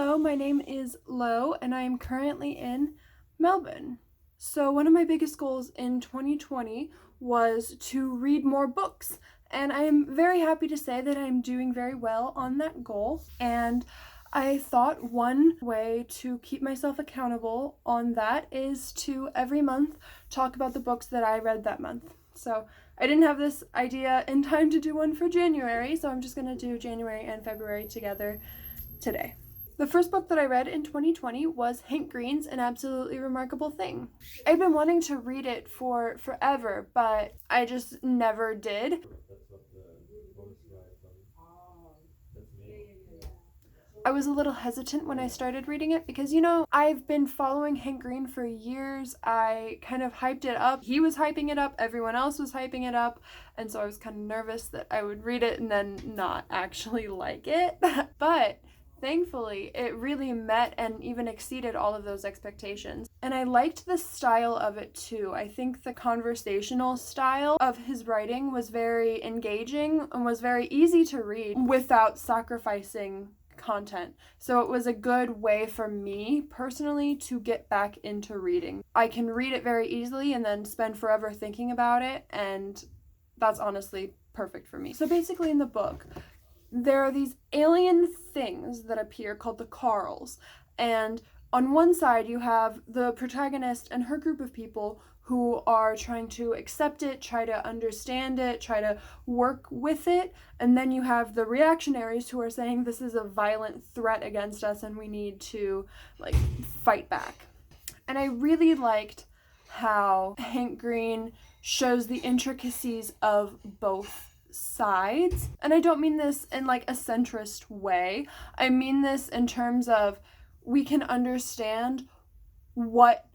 Hello, my name is Lo, and I am currently in Melbourne. So one of my biggest goals in 2020 was to read more books, and I am very happy to say that I'm doing very well on that goal. And I thought one way to keep myself accountable on that is to every month talk about the books that I read that month. So I didn't have this idea in time to do one for January, so I'm just going to do January and February together today. The first book that I read in 2020 was Hank Green's An Absolutely Remarkable Thing. I've been wanting to read it for forever, but I just never did. I was a little hesitant when I started reading it because, I've been following Hank Green for years. I kind of hyped it up. He was hyping it up, everyone else was hyping it up, and so I was kind of nervous that I would read it and then not actually like it. But thankfully, it really met and even exceeded all of those expectations. And I liked the style of it too. I think the conversational style of his writing was very engaging and was very easy to read without sacrificing content. So it was a good way for me personally to get back into reading. I can read it very easily and then spend forever thinking about it, and that's honestly perfect for me. So basically in the book, there are these alien things that appear called the Carls, and on one side you have the protagonist and her group of people who are trying to accept it, try to understand it, try to work with it, and then you have the reactionaries who are saying this is a violent threat against us and we need to fight back. And I really liked how Hank Green shows the intricacies of both sides. And I don't mean this in a centrist way. I mean this in terms of we can understand what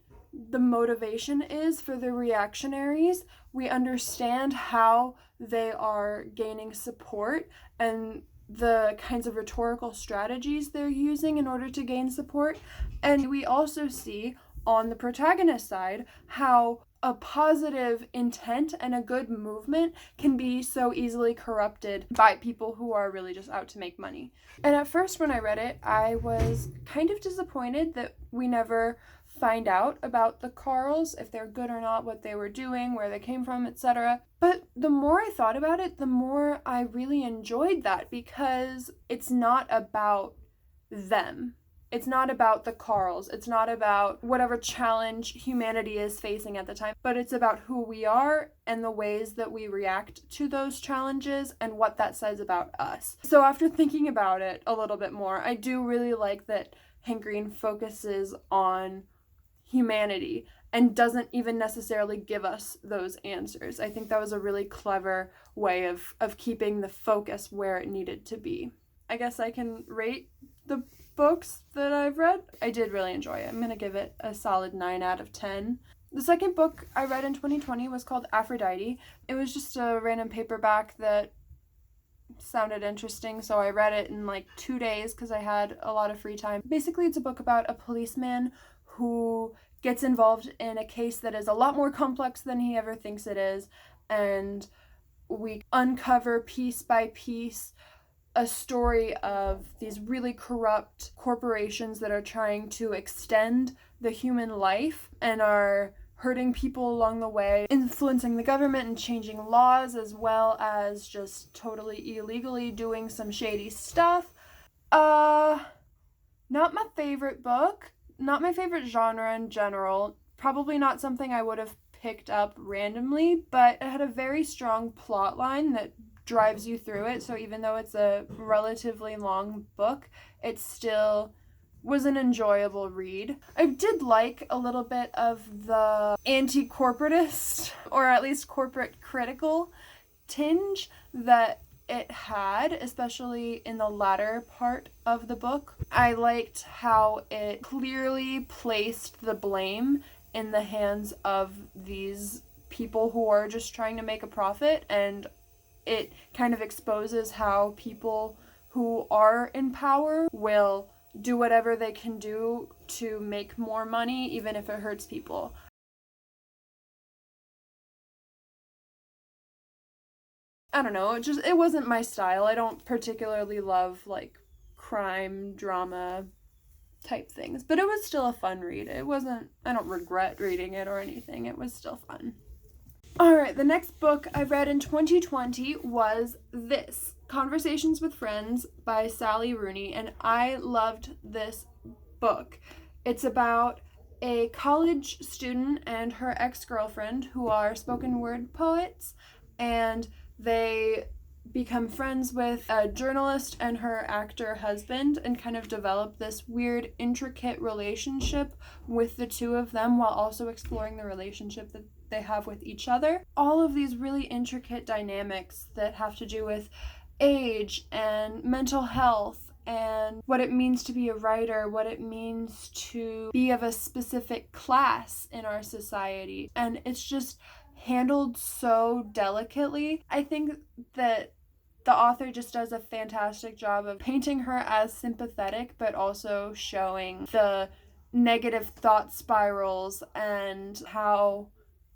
the motivation is for the reactionaries. We understand how they are gaining support and the kinds of rhetorical strategies they're using in order to gain support. And we also see on the protagonist side how a positive intent and a good movement can be so easily corrupted by people who are really just out to make money. And at first when I read it, I was kind of disappointed that we never find out about the Carls, if they're good or not, what they were doing, where they came from, etc. But the more I thought about it, the more I really enjoyed that, because it's not about them. It's not about the Carls. It's not about whatever challenge humanity is facing at the time, but it's about who we are and the ways that we react to those challenges and what that says about us. So after thinking about it a little bit more, I do really like that Hank Green focuses on humanity and doesn't even necessarily give us those answers. I think that was a really clever way of keeping the focus where it needed to be. I guess I can rate the books that I've read. I did really enjoy it. I'm going to give it a solid 9 out of 10. The second book I read in 2020 was called Aphrodite. It was just a random paperback that sounded interesting, so I read it in 2 days because I had a lot of free time. Basically, it's a book about a policeman who gets involved in a case that is a lot more complex than he ever thinks it is, and we uncover piece by piece a story of these really corrupt corporations that are trying to extend the human life and are hurting people along the way, influencing the government and changing laws, as well as just totally illegally doing some shady stuff. Not my favorite book, not my favorite genre in general, probably not something I would have picked up randomly, but it had a very strong plot line that drives you through it. So even though it's a relatively long book, it still was an enjoyable read. I did like a little bit of the anti-corporatist, or at least corporate critical tinge that it had, especially in the latter part of the book. I liked how it clearly placed the blame in the hands of these people who are just trying to make a profit, and it kind of exposes how people who are in power will do whatever they can do to make more money, even if it hurts people. I don't know, it wasn't my style. I don't particularly love crime, drama, type things. But it was still a fun read. It wasn't, I don't regret reading it or anything. It was still fun. Alright, the next book I read in 2020 was this, Conversations with Friends by Sally Rooney, and I loved this book. It's about a college student and her ex-girlfriend who are spoken word poets, and they become friends with a journalist and her actor husband and kind of develop this weird, intricate relationship with the two of them while also exploring the relationship that they have with each other. All of these really intricate dynamics that have to do with age and mental health and what it means to be a writer, what it means to be of a specific class in our society. And it's just handled so delicately. I think that the author just does a fantastic job of painting her as sympathetic, but also showing the negative thought spirals and how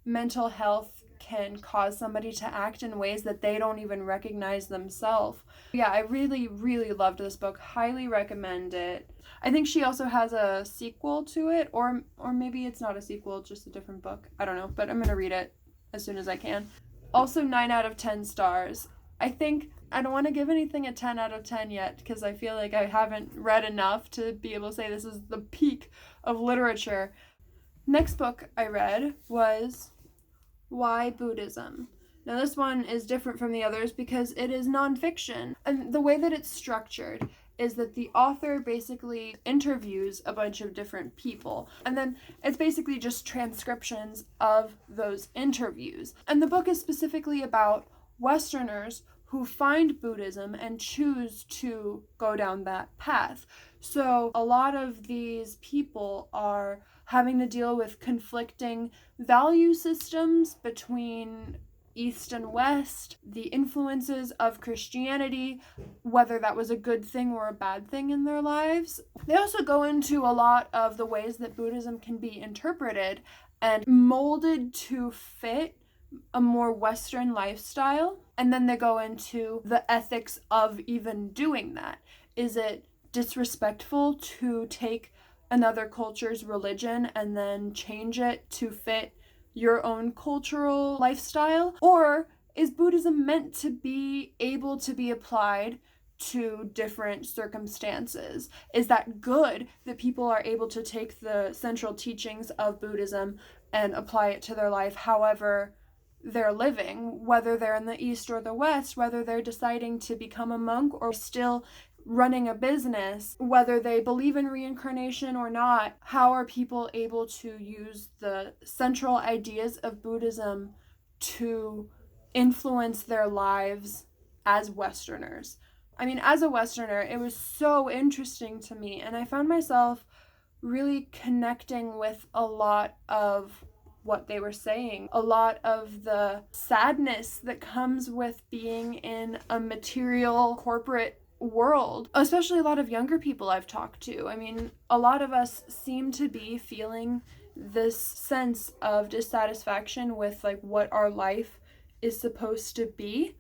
mental health can cause somebody to act in ways that they don't even recognize themselves. Yeah, I really, really loved this book. Highly recommend it. I think she also has a sequel to it, or maybe it's not a sequel, just a different book. I don't know, but I'm going to read it as soon as I can. Also 9 out of 10 stars. I think I don't want to give anything a 10 out of 10 yet because I feel like I haven't read enough to be able to say this is the peak of literature. Next book I read was Why Buddhism? Now this one is different from the others because it is nonfiction, and the way that it's structured is that the author basically interviews a bunch of different people, and then it's basically just transcriptions of those interviews. And the book is specifically about Westerners who find Buddhism and choose to go down that path. So a lot of these people are having to deal with conflicting value systems between East and West, the influences of Christianity, whether that was a good thing or a bad thing in their lives. They also go into a lot of the ways that Buddhism can be interpreted and molded to fit a more Western lifestyle. And then they go into the ethics of even doing that. Is it disrespectful to take another culture's religion and then change it to fit your own cultural lifestyle? Or is Buddhism meant to be able to be applied to different circumstances? Is that good that people are able to take the central teachings of Buddhism and apply it to their life however they're living, whether they're in the East or the West, whether they're deciding to become a monk or still running a business, whether they believe in reincarnation or not? How are people able to use the central ideas of Buddhism to influence their lives as Westerners? I mean, as a Westerner, it was so interesting to me, and I found myself really connecting with a lot of what they were saying, a lot of the sadness that comes with being in a material corporate world, especially a lot of younger people I've talked to. I mean, a lot of us seem to be feeling this sense of dissatisfaction with like what our life is supposed to be.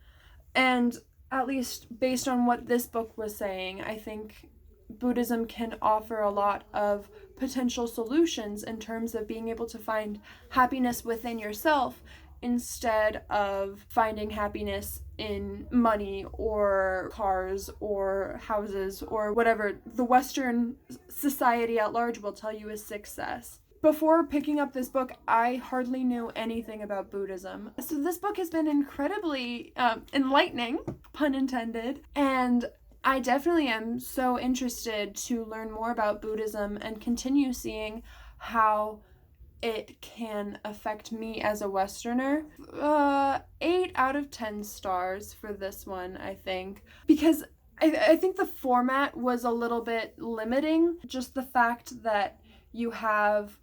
And at least based on what this book was saying, I think Buddhism can offer a lot of potential solutions in terms of being able to find happiness within yourself instead of finding happiness in money or cars or houses or whatever the Western society at large will tell you is success. Before picking up this book, I hardly knew anything about Buddhism. So this book has been incredibly enlightening, pun intended, and I definitely am so interested to learn more about Buddhism and continue seeing how it can affect me as a Westerner. 8 out of 10 stars for this one, I think, because I think the format was a little bit limiting. Just the fact that you have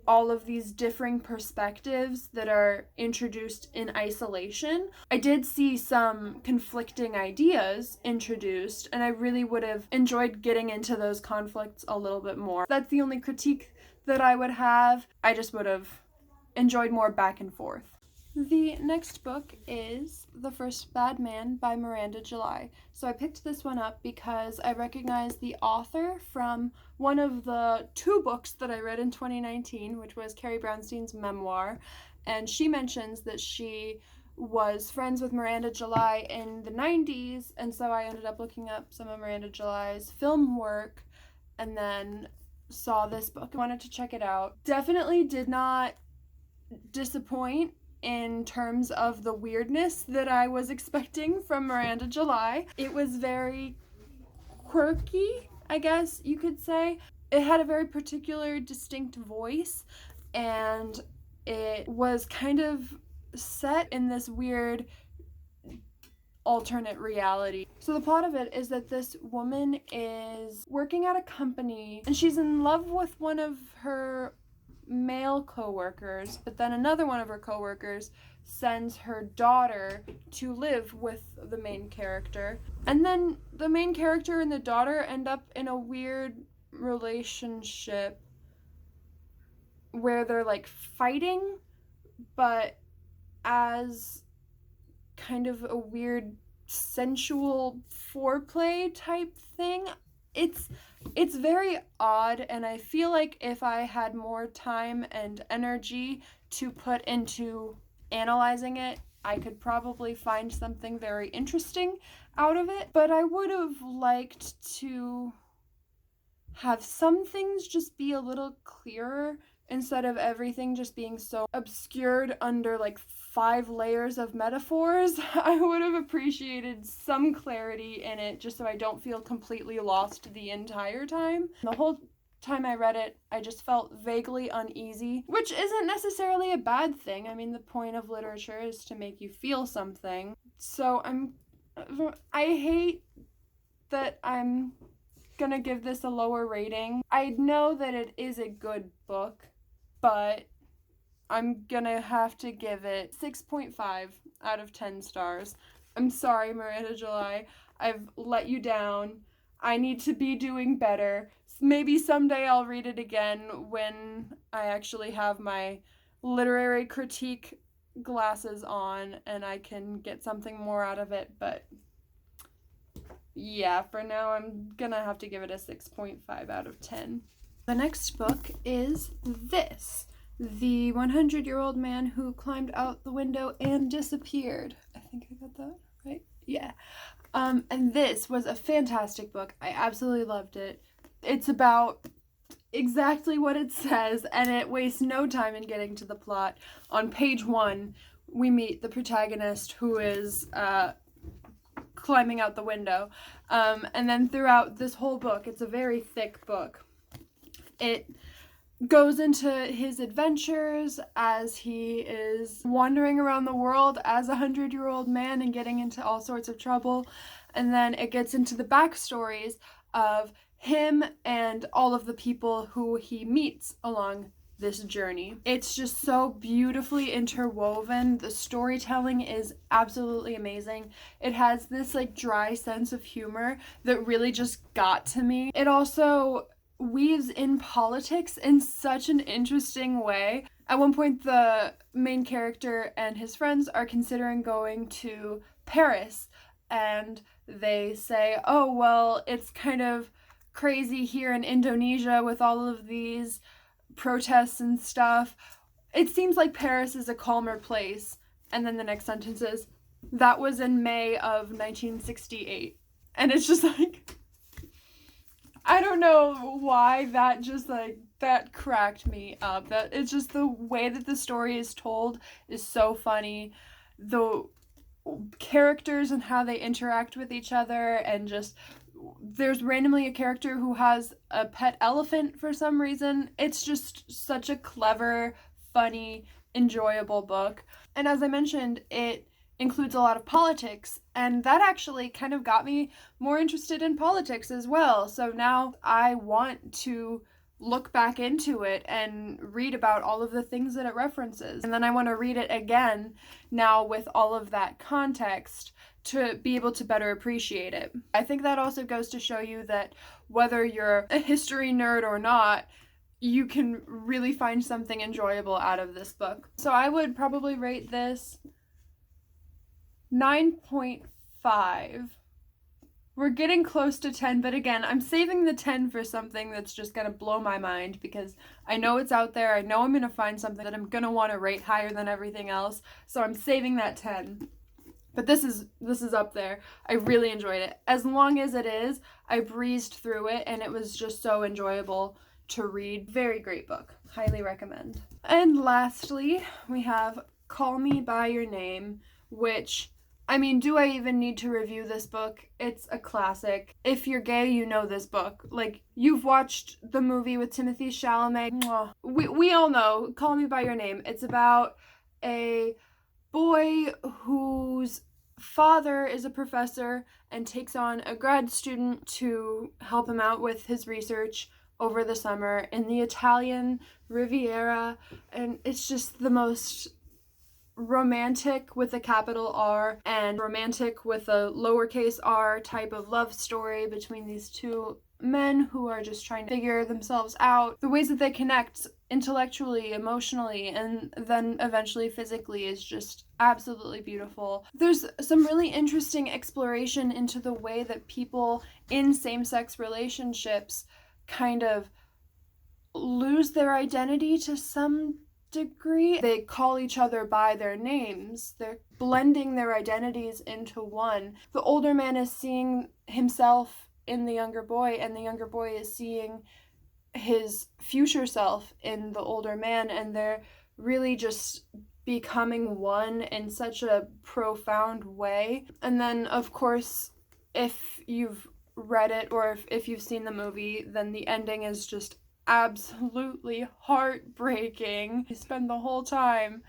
all of these differing perspectives that are introduced in isolation. I did see some conflicting ideas introduced, and I really would have enjoyed getting into those conflicts a little bit more. That's the only critique that I would have. I just would have enjoyed more back and forth. The next book is The First Bad Man by Miranda July. So I picked this one up because I recognize the author from one of the 2 books that I read in 2019, which was Carrie Brownstein's memoir. And she mentions that she was friends with Miranda July in the 90s, and so I ended up looking up some of Miranda July's film work and then saw this book. I wanted to check it out. Definitely did not disappoint in terms of the weirdness that I was expecting from Miranda July. It was very quirky, I guess you could say. It had a very particular, distinct voice, and it was kind of set in this weird alternate reality. So the plot of it is that this woman is working at a company, and she's in love with one of her male co-workers, but then another one of her co-workers sends her daughter to live with the main character, and then the main character and the daughter end up in a weird relationship where they're like fighting, but as kind of a weird sensual foreplay type thing. It's very odd, and I feel like if I had more time and energy to put into analyzing it, I could probably find something very interesting out of it. But I would have liked to have some things just be a little clearer instead of everything just being so obscured under like 5 layers of metaphors. I would have appreciated some clarity in it just so I don't feel completely lost the entire time. The whole time I read it, I just felt vaguely uneasy, which isn't necessarily a bad thing. I mean, the point of literature is to make you feel something. So I hate that I'm gonna give this a lower rating. I know that it is a good book, but I'm gonna have to give it 6.5 out of 10 stars. I'm sorry, Miranda July. I've let you down. I need to be doing better. Maybe someday I'll read it again when I actually have my literary critique glasses on and I can get something more out of it, but yeah, for now I'm gonna have to give it a 6.5 out of 10. The next book is this, The 100-Year-Old Man Who Climbed Out the Window and Disappeared. I think I got that right? Yeah. And this was a fantastic book. I absolutely loved it. It's about exactly what it says, and it wastes no time in getting to the plot. On page 1, we meet the protagonist who is climbing out the window. And then throughout this whole book, it's a very thick book. It goes into his adventures as he is wandering around the world as a 100-year-old man and getting into all sorts of trouble. And then it gets into the backstories of him and all of the people who he meets along this journey. It's just so beautifully interwoven. The storytelling is absolutely amazing. It has this like dry sense of humor that really just got to me. It also weaves in politics in such an interesting way. At one point, the main character and his friends are considering going to Paris, and they say, oh, well, it's kind of crazy here in Indonesia with all of these protests and stuff. It seems like Paris is a calmer place. And then the next sentence is, that was in May of 1968. And it's just like, I don't know why that just like, that cracked me up. That it's just the way that the story is told is so funny. The characters and how they interact with each other, and just there's randomly a character who has a pet elephant for some reason. It's just such a clever, funny, enjoyable book. And as I mentioned, it includes a lot of politics, and that actually kind of got me more interested in politics as well. So now I want to look back into it and read about all of the things that it references. And then I want to read it again now with all of that context to be able to better appreciate it. I think that also goes to show you that whether you're a history nerd or not, you can really find something enjoyable out of this book. So I would probably rate this 9.5. We're getting close to 10, but again, I'm saving the 10 for something that's just going to blow my mind, because I know it's out there. I know I'm going to find something that I'm going to want to rate higher than everything else. So I'm saving that 10. But this is up there. I really enjoyed it. As long as it is, I breezed through it and it was just so enjoyable to read. Very great book. Highly recommend. And lastly, we have Call Me By Your Name, which, I mean, do I even need to review this book? It's a classic. If you're gay, you know this book. Like, you've watched the movie with Timothée Chalamet. We all know Call Me By Your Name. It's about a boy whose father is a professor and takes on a grad student to help him out with his research over the summer in the Italian Riviera, and it's just the most romantic with a capital R and romantic with a lowercase r type of love story between these two men who are just trying to figure themselves out. The ways that they connect intellectually, emotionally, and then eventually physically is just absolutely beautiful. There's some really interesting exploration into the way that people in same-sex relationships kind of lose their identity to some degree. They call each other by their names. They're blending their identities into one. The older man is seeing himself in the younger boy, and the younger boy is seeing his future self in the older man, and they're really just becoming one in such a profound way. And then, of course, if you've read it or if you've seen the movie, then the ending is just absolutely heartbreaking. You spend the whole time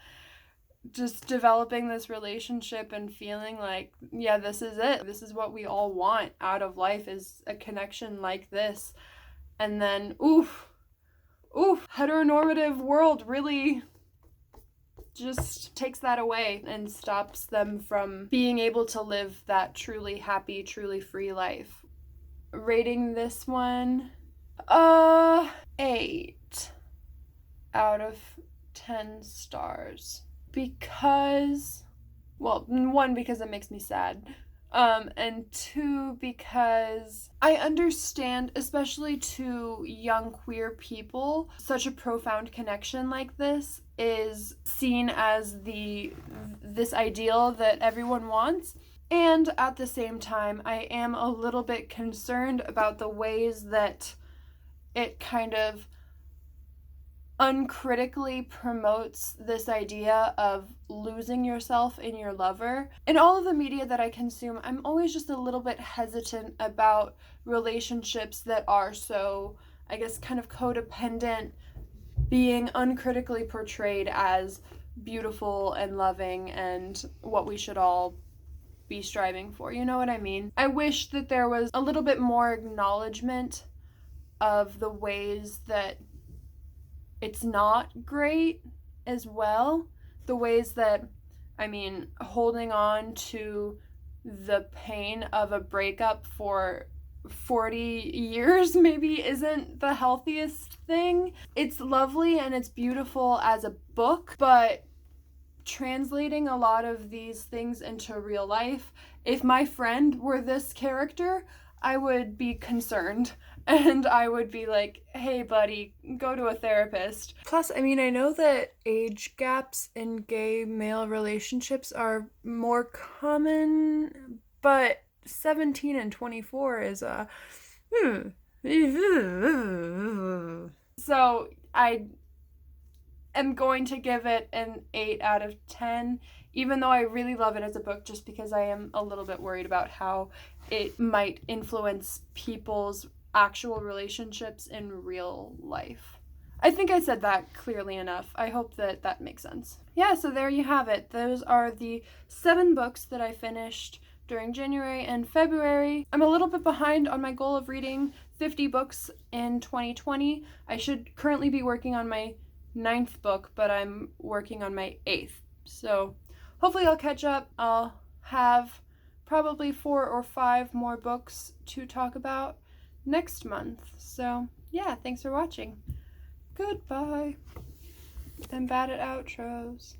just developing this relationship and feeling like, yeah, this is it. This is what we all want out of life, is a connection like this. And then, heteronormative world really just takes that away and stops them from being able to live that truly happy, truly free life. Rating this one, 8 out of 10 stars. Because, well, 1, because it makes me sad. And 2, because I understand, especially to young queer people, such a profound connection like this is seen as this ideal that everyone wants. And at the same time, I am a little bit concerned about the ways that it kind of uncritically promotes this idea of losing yourself in your lover. In all of the media that I consume, I'm always just a little bit hesitant about relationships that are so, I guess, kind of codependent, being uncritically portrayed as beautiful and loving and what we should all be striving for. You know what I mean? I wish that there was a little bit more acknowledgement of the ways that it's not great as well. The ways that, I mean, holding on to the pain of a breakup for 40 years maybe isn't the healthiest thing. It's lovely and it's beautiful as a book, but translating a lot of these things into real life, if my friend were this character, I would be concerned. And I would be like, hey, buddy, go to a therapist. Plus, I mean, I know that age gaps in gay male relationships are more common, but 17 and 24 is a... So, I am going to give it an 8 out of 10, even though I really love it as a book, just because I am a little bit worried about how it might influence people's actual relationships in real life. I think I said that clearly enough. I hope that that makes sense. Yeah, so there you have it. Those are the 7 books that I finished during January and February. I'm a little bit behind on my goal of reading 50 books in 2020. I should currently be working on my 9th book, but I'm working on my 8th. So hopefully I'll catch up. I'll have probably 4 or 5 more books to talk about next month. So yeah, thanks for watching. Goodbye. I'm bad at outros.